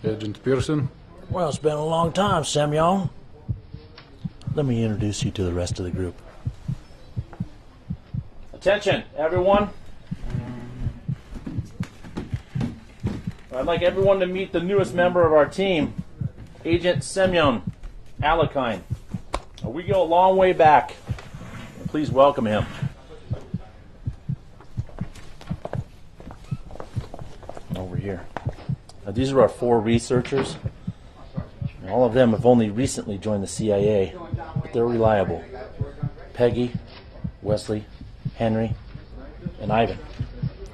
Agent Pearson? Well, it's been a long time, Semyon. Let me introduce you to the rest of the group. Attention, everyone. I'd like everyone to meet the newest member of our team, Agent Semyon Alekhine. We go a long way back. Please welcome him. Over here. Now, these are our 4 researchers. All of them have only recently joined the CIA, but they're reliable. Peggy, Wesley, Henry, and Ivan.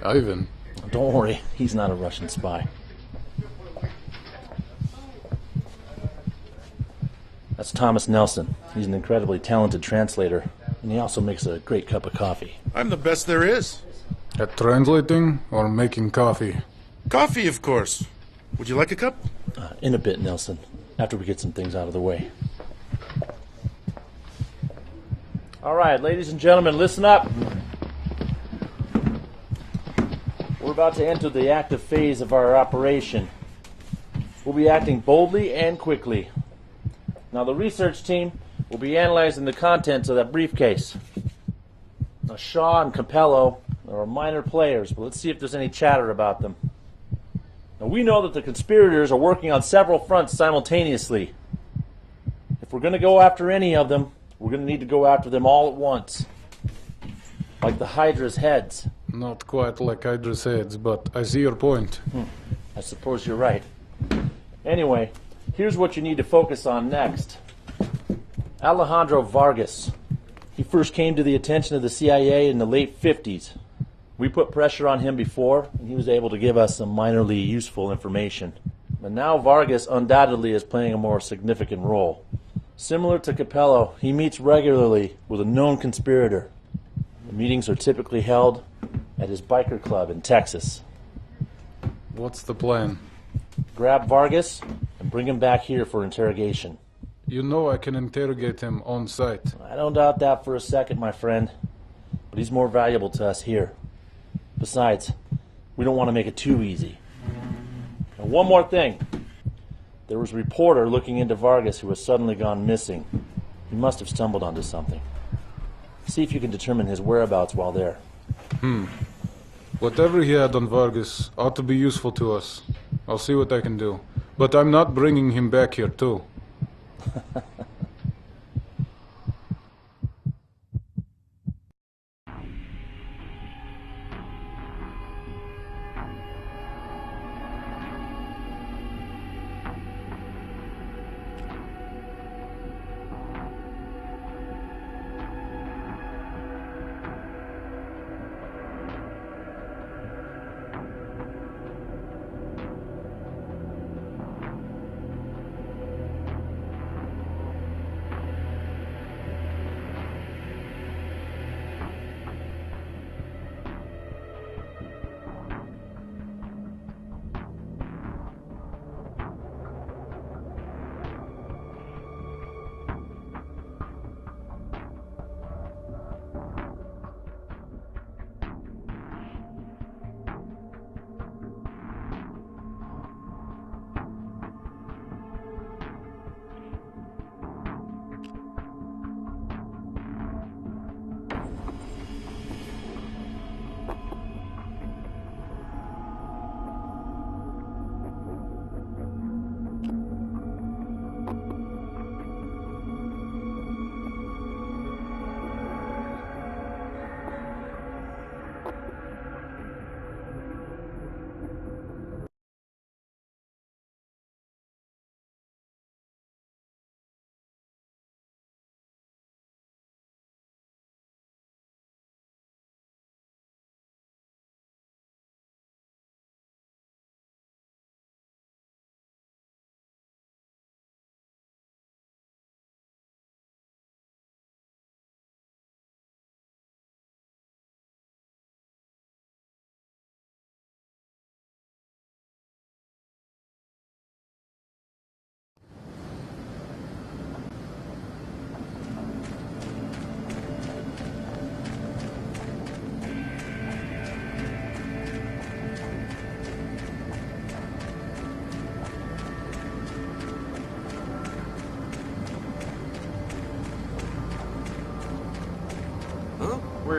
Ivan? Don't worry, he's not a Russian spy. That's Thomas Nelson. He's an incredibly talented translator, and he also makes a great cup of coffee. I'm the best there is. At translating or making coffee? Coffee, of course. Would you like a cup? In a bit, Nelson, after we get some things out of the way. All right, ladies and gentlemen, listen up. We're about to enter the active phase of our operation. We'll be acting boldly and quickly. Now, the research team will be analyzing the contents of that briefcase. Now, Shaw and Capello are minor players, but let's see if there's any chatter about them. Now, we know that the conspirators are working on several fronts simultaneously. If we're going to go after any of them, we're going to need to go after them all at once. Like the Hydra's heads. Not quite like Hydra's heads, but I see your point. I suppose you're right. Anyway, here's what you need to focus on next. Alejandro Vargas. He first came to the attention of the CIA in the late 50s. We put pressure on him before, and he was able to give us some minorly useful information. But now Vargas undoubtedly is playing a more significant role. Similar to Capello, he meets regularly with a known conspirator. The meetings are typically held at his biker club in Texas. What's the plan? Grab Vargas and bring him back here for interrogation. You know I can interrogate him on site. I don't doubt that for a second, my friend. But he's more valuable to us here. Besides, we don't want to make it too easy. And one more thing. There was a reporter looking into Vargas who has suddenly gone missing. He must have stumbled onto something. See if you can determine his whereabouts while there. Whatever he had on Vargas ought to be useful to us. I'll see what I can do. But I'm not bringing him back here, too.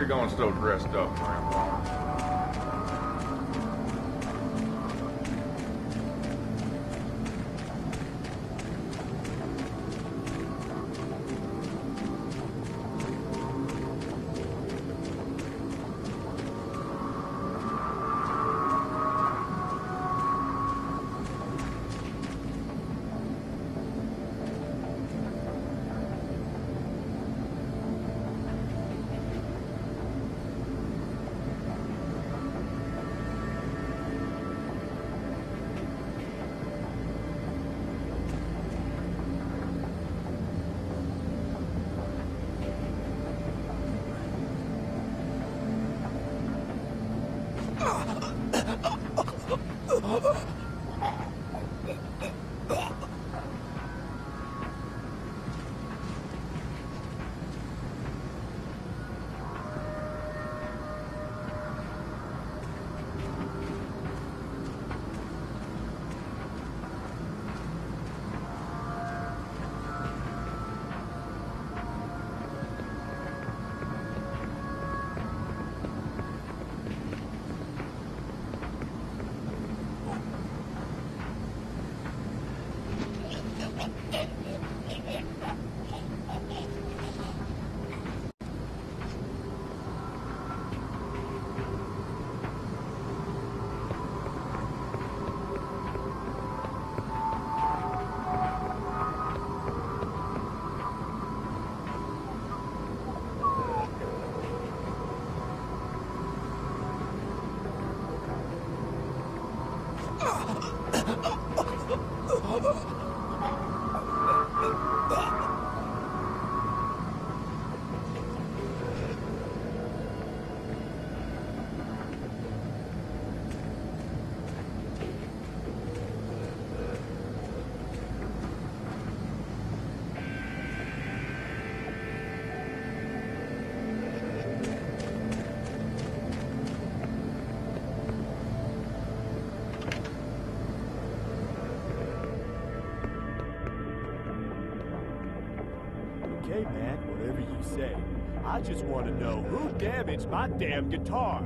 you going so dressed up, Grandpa? Okay, man, whatever you say. I just want to know who damaged my damn guitar.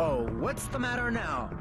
Oh, what's the matter now?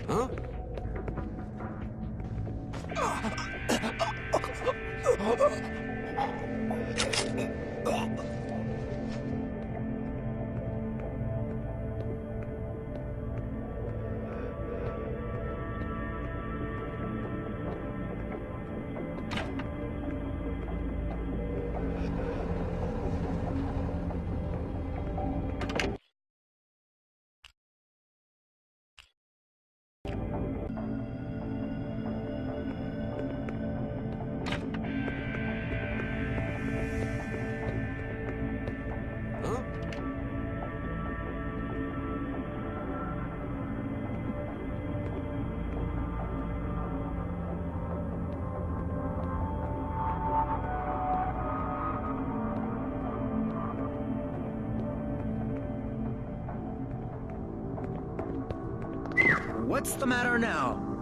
Huh? What's the matter now?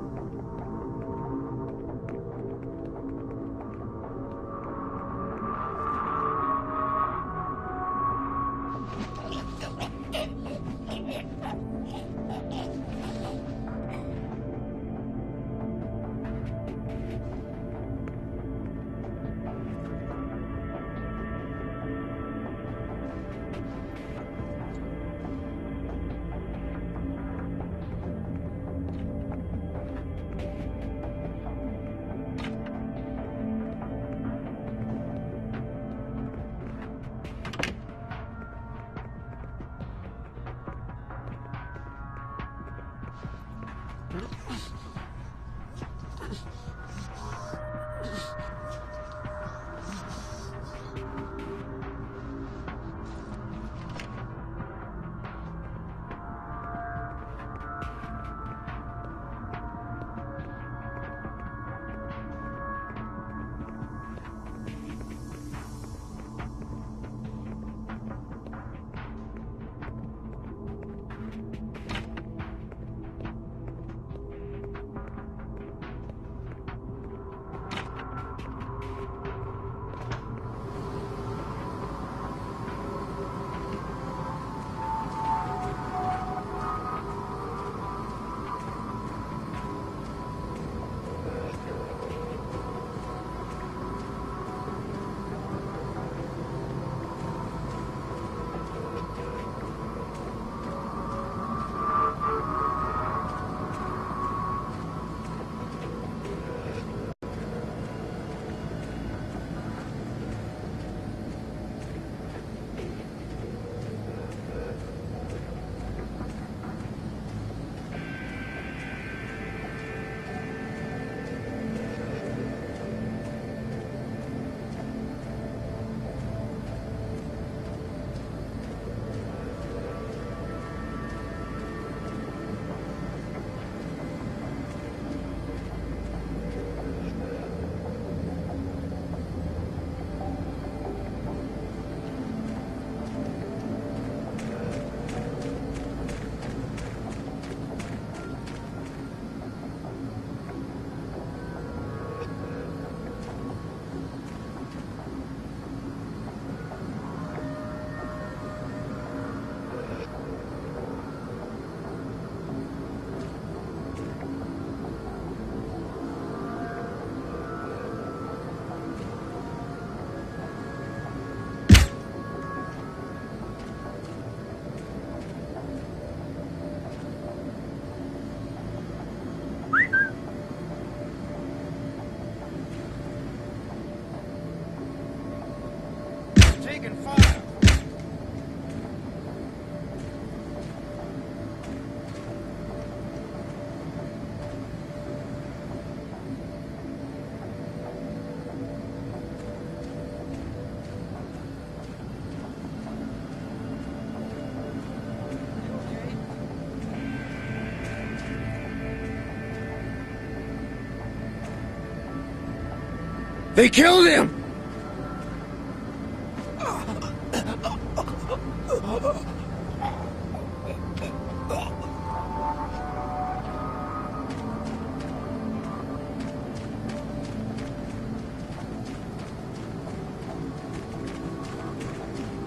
They killed him!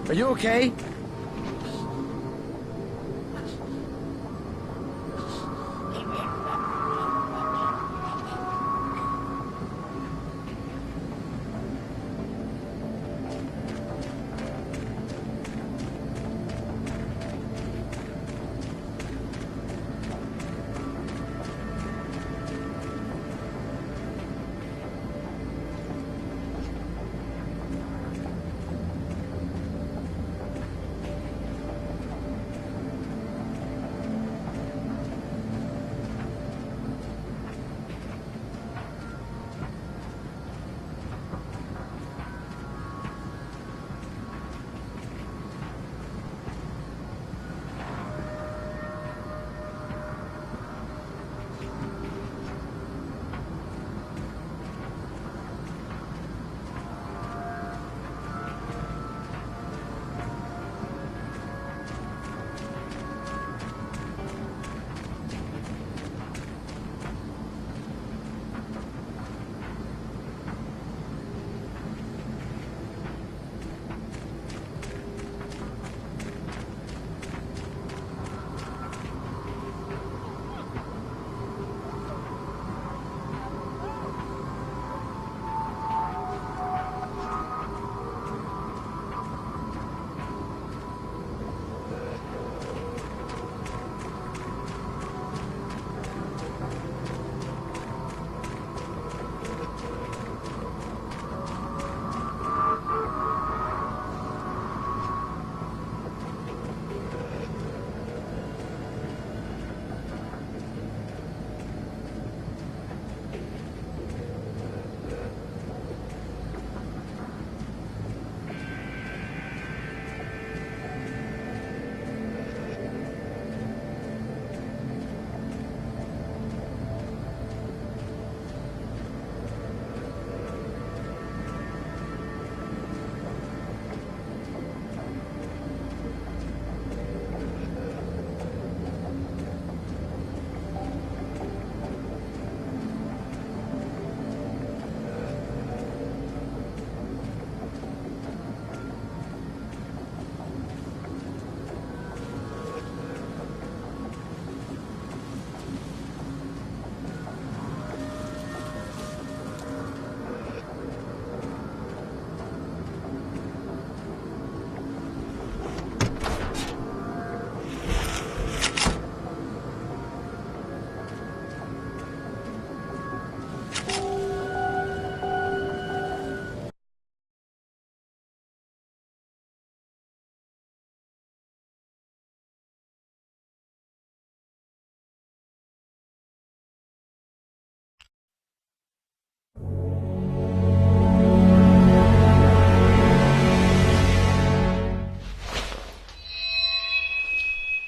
Are you okay?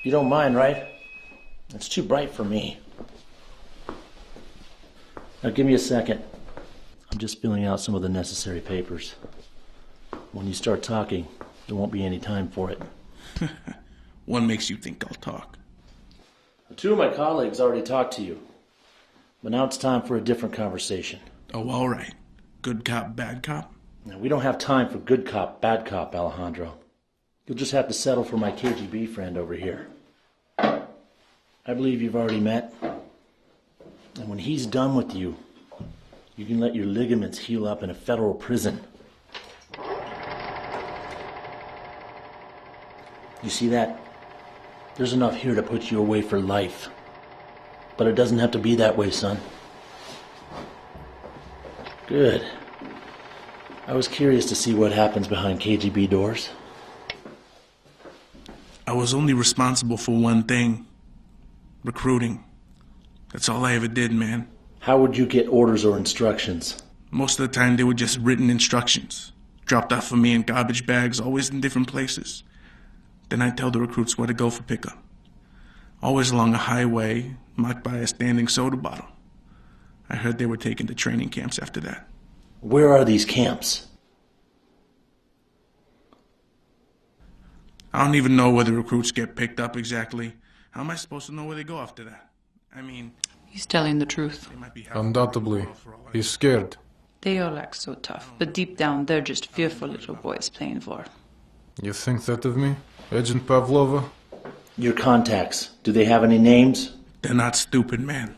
You don't mind, right? It's too bright for me. Now give me a second. I'm just filling out some of the necessary papers. When you start talking, there won't be any time for it. What makes you think I'll talk? Two of my colleagues already talked to you. But now it's time for a different conversation. Oh, all right. Good cop, bad cop? Now, we don't have time for good cop, bad cop, Alejandro. You'll just have to settle for my KGB friend over here. I believe you've already met. And when he's done with you, you can let your ligaments heal up in a federal prison. You see that? There's enough here to put you away for life. But it doesn't have to be that way, son. Good. I was curious to see what happens behind KGB doors. I was only responsible for one thing. Recruiting. That's all I ever did, man. How would you get orders or instructions? Most of the time they were just written instructions. Dropped off for me in garbage bags, always in different places. Then I'd tell the recruits where to go for pickup. Always along a highway, marked by a standing soda bottle. I heard they were taken to training camps after that. Where are these camps? I don't even know where the recruits get picked up exactly. How am I supposed to know where they go after that? I mean, He's telling the truth. they might be halfway Undoubtedly. around the world for all I know. He's scared. They all act so tough, but deep down they're just fearful little boys playing war. You think that of me? Agent Pavlova? Your contacts, do they have any names? They're not stupid, man.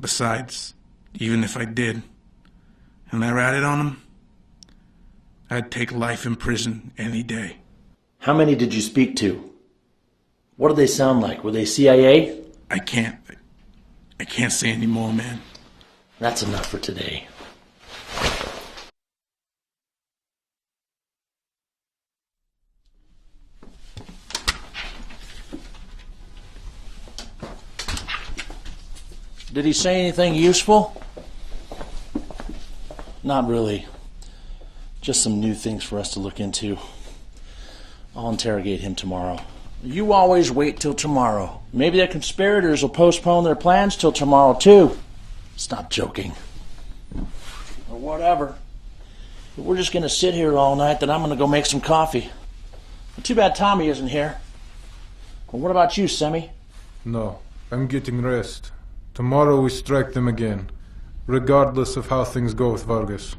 Besides, even if I did, and I ratted on them, I'd take life in prison any day. How many did you speak to? What did they sound like? Were they CIA? I can't say any more, man. That's enough for today. Did he say anything useful? Not really. Just some new things for us to look into. I'll interrogate him tomorrow. You always wait till tomorrow. Maybe the conspirators will postpone their plans till tomorrow, too. Stop joking. Or whatever. If we're just going to sit here all night, then I'm going to go make some coffee. Too bad Tommy isn't here. Well, what about you, Semi? No, I'm getting rest. Tomorrow we strike them again, regardless of how things go with Vargas.